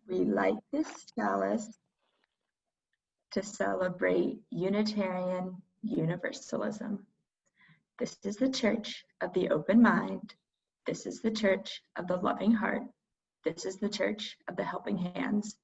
We light this chalice to celebrate Unitarian Universalism. This is the church of the open mind. This is the church of the loving heart. This is the church of the helping hands.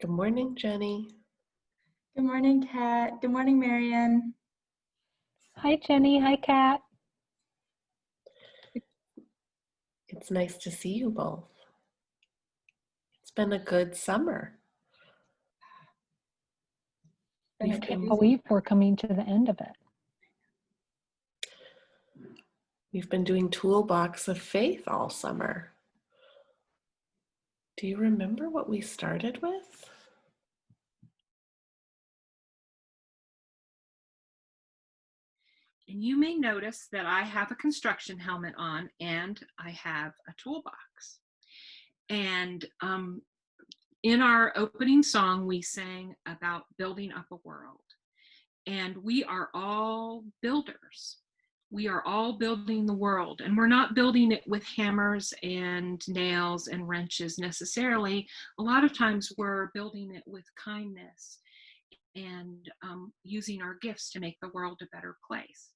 Good morning, Jenny. Good morning, Kat. Good morning, Marian. Hi, Jenny. Hi, Kat. It's nice to see you both. It's been a good summer. I can't believe we're coming to the end of it. We've been doing Toolbox of Faith all summer. Do you remember what we started with? And you may notice that I have a construction helmet on and I have a toolbox. And in our opening song, we sang about building up a world. And we are all builders. We are all building the world. And we're not building it with hammers and nails and wrenches necessarily. A lot of times we're building it with kindness and using our gifts to make the world a better place.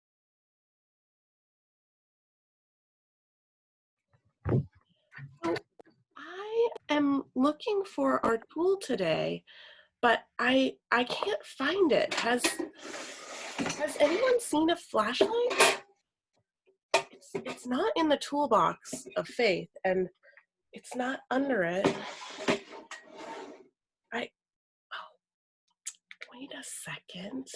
I am looking for our tool today, but I can't find it. Has anyone seen a flashlight? It's not in the Toolbox of Faith, and it's not under it. Wait a second.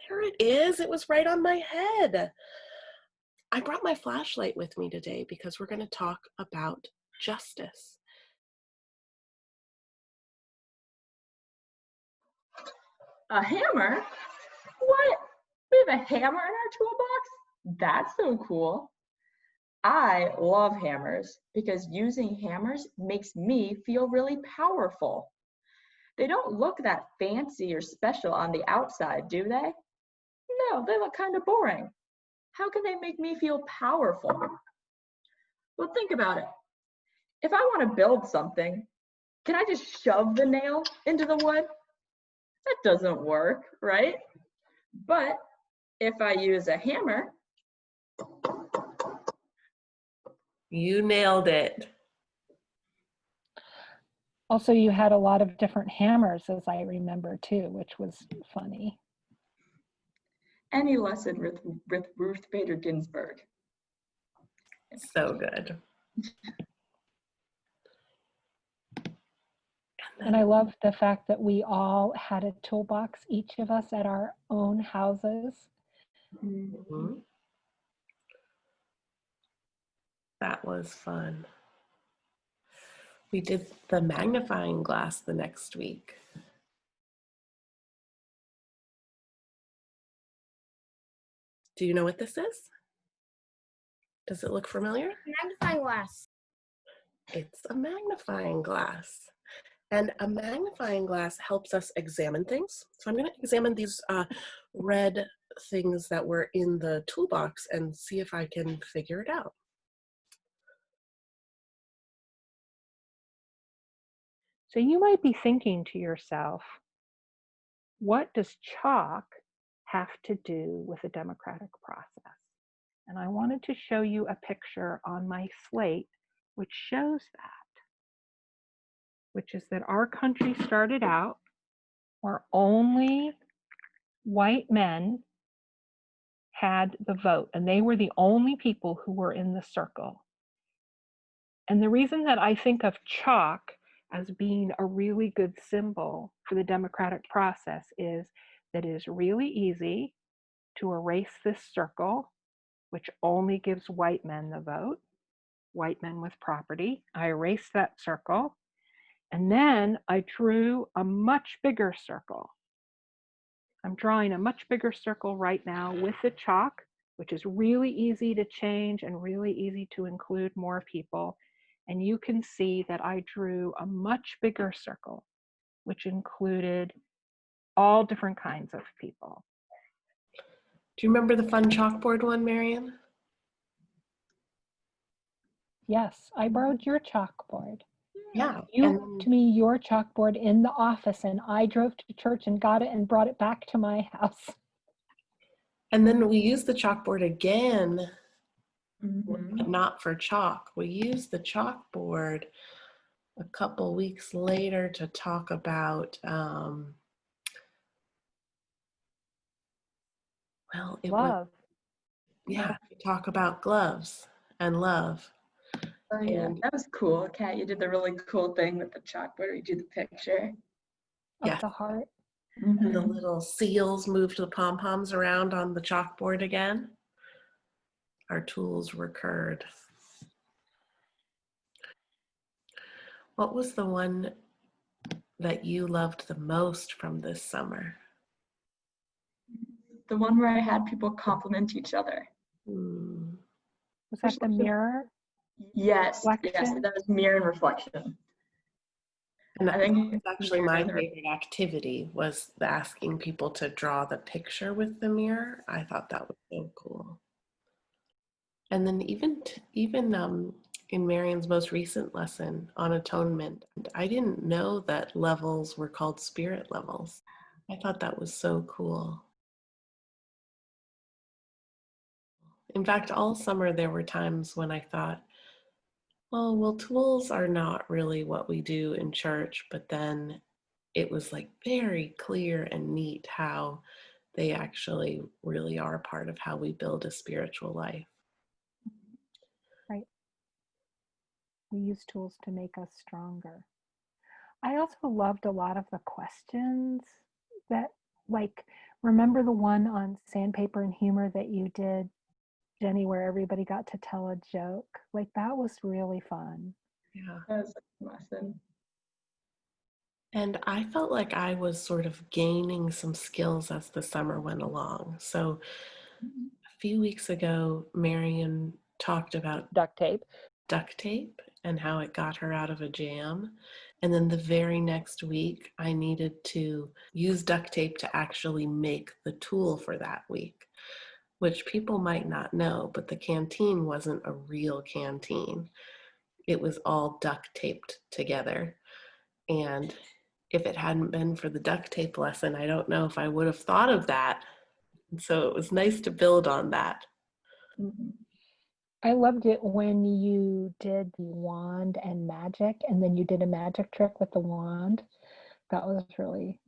There it is. It was right on my head. I brought my flashlight with me today because we're going to talk about justice. A hammer? What? We have a hammer in our toolbox? That's so cool. I love hammers because using hammers makes me feel really powerful. They don't look that fancy or special on the outside, do they? No, they look kind of boring. How can they make me feel powerful? Well, think about it. If I want to build something, can I just shove the nail into the wood? That doesn't work, right? But if I use a hammer, You nailed it. Also, you had a lot of different hammers, as I remember too, which was funny. any lesson with Ruth Bader Ginsburg. So good. And I love the fact that we all had a toolbox, each of us at our own houses. Mm-hmm. That was fun. We did the magnifying glass the next week. Do you know what this is? Does it look familiar? Magnifying glass. It's a magnifying glass. And a magnifying glass helps us examine things. So I'm going to examine these red things that were in the toolbox and see if I can figure it out. So you might be thinking to yourself, what does chalk have to do with a democratic process? And I wanted to show you a picture on my slate which shows that, which is that our country started out where only white men had the vote, and they were the only people who were in the circle. And the reason that I think of chalk as being a really good symbol for the democratic process is that it is really easy to erase this circle, which only gives white men the vote, white men with property. I erased that circle, and then I drew a much bigger circle. I'm drawing a much bigger circle right now with the chalk, which is really easy to change and really easy to include more people. And you can see that I drew a much bigger circle, which included all different kinds of people. Do you remember the fun chalkboard one, Marian? Yes, I borrowed your chalkboard. Yeah. You And left me your chalkboard in the office, and I drove to church and got it and brought it back to my house. then we used the chalkboard again, Mhm. but not for chalk. We used the chalkboard a couple weeks later to talk about, well, it was, Love. yeah, to talk about gloves and love. Oh yeah, And that was cool. Kat, you did the really cool thing with the chalkboard where you do the picture. Of yes, the heart. and the Mhm. little seals moved the pom-poms around on the chalkboard again. Our tools recurred. What was the one that you loved the most from this summer? The one where I had people compliment each other. Hmm. Was that the mirror? Yes, Reflection? that was mirror and reflection. And I that think was actually my favorite activity, was asking people to draw the picture with the mirror. I thought that was so cool. And then even in Marion's most recent lesson on atonement, I didn't know that levels were called spirit levels. I thought that was so cool. In fact, all summer there were times when I thought, well, tools are not really what we do in church, but then it was like very clear and neat how they actually really are part of how we build a spiritual life. Right. We use tools to make us stronger. I also loved a lot of the questions that, like, remember the one on sandpaper and humor that you did, Jenny, where everybody got to tell a joke? Like, that was really fun. Yeah. that was a lesson. And I felt like I was sort of gaining some skills as the summer went along. So a few weeks ago, Marion talked about Duct tape. duct tape and how it got her out of a jam. And then the very next week, I needed to use duct tape to actually make the tool for that week, which people might not know, but the canteen wasn't a real canteen. It was all duct taped together. And if it hadn't been for the duct tape lesson, I don't know if I would have thought of that. And so it was nice to build on that. Mhm. I loved it when you did the wand and magic, and then you did a magic trick with the wand. That was really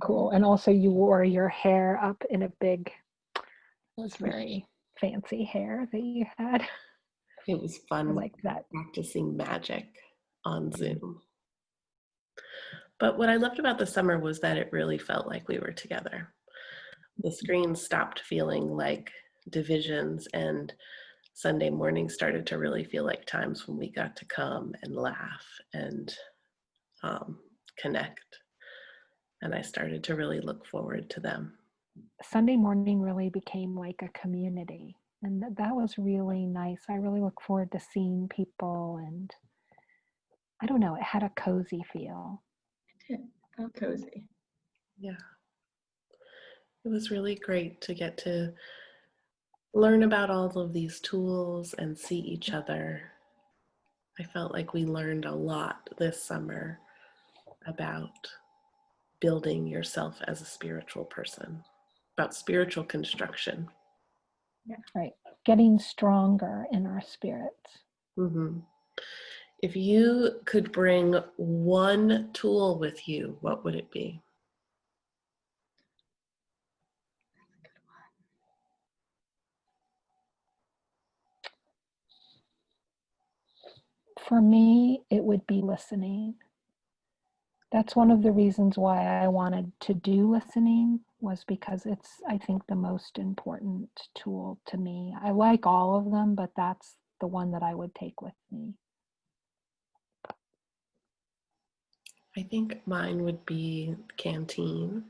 cool. Mhm. And also you wore your hair up in a big, it was very fancy hair that you had. It was I fun liked that. practicing magic on Zoom. But what I loved about the summer was that it really felt like we were together. The screens stopped feeling like divisions, and Sunday morning started to really feel like times when we got to come and laugh and connect. And I started to really look forward to them. Sunday morning really became like a community. And that was really nice. I really look forward to seeing people, and I don't know, it had a cozy feel. How cozy. Yeah. It was really great to get to learn about all of these tools and see each other. I felt like we learned a lot this summer about building yourself as a spiritual person, about spiritual construction. Right. Getting stronger in our spirits. Mm-hmm. If you could bring one tool with you, what would it be? For me, it would be listening. That's one of the reasons why I wanted to do listening, was because it's, I think, the most important tool to me. I like all of them, but that's the one that I would take with me. I think mine would be canteen,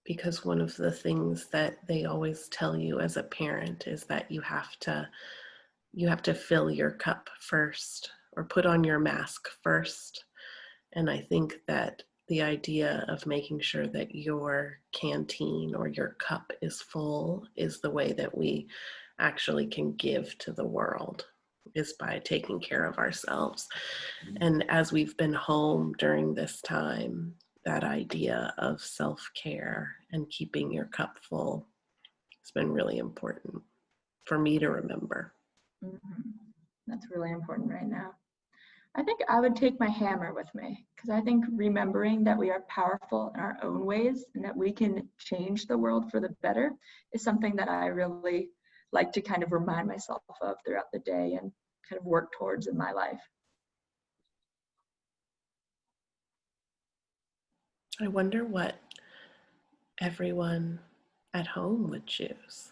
because one of the things that they always tell you as a parent is that you have to fill your cup first, or put on your mask first. And I think that the idea of making sure that your canteen or your cup is full is the way that we actually can give to the world is by taking care of ourselves. And as we've been home during this time, that idea of self-care and keeping your cup full has been really important for me to remember. That's really important right now. I think I would take my hammer with me, because I think remembering that we are powerful in our own ways and that we can change the world for the better is something that I really like to kind of remind myself of throughout the day and kind of work towards in my life. I wonder what everyone at home would choose.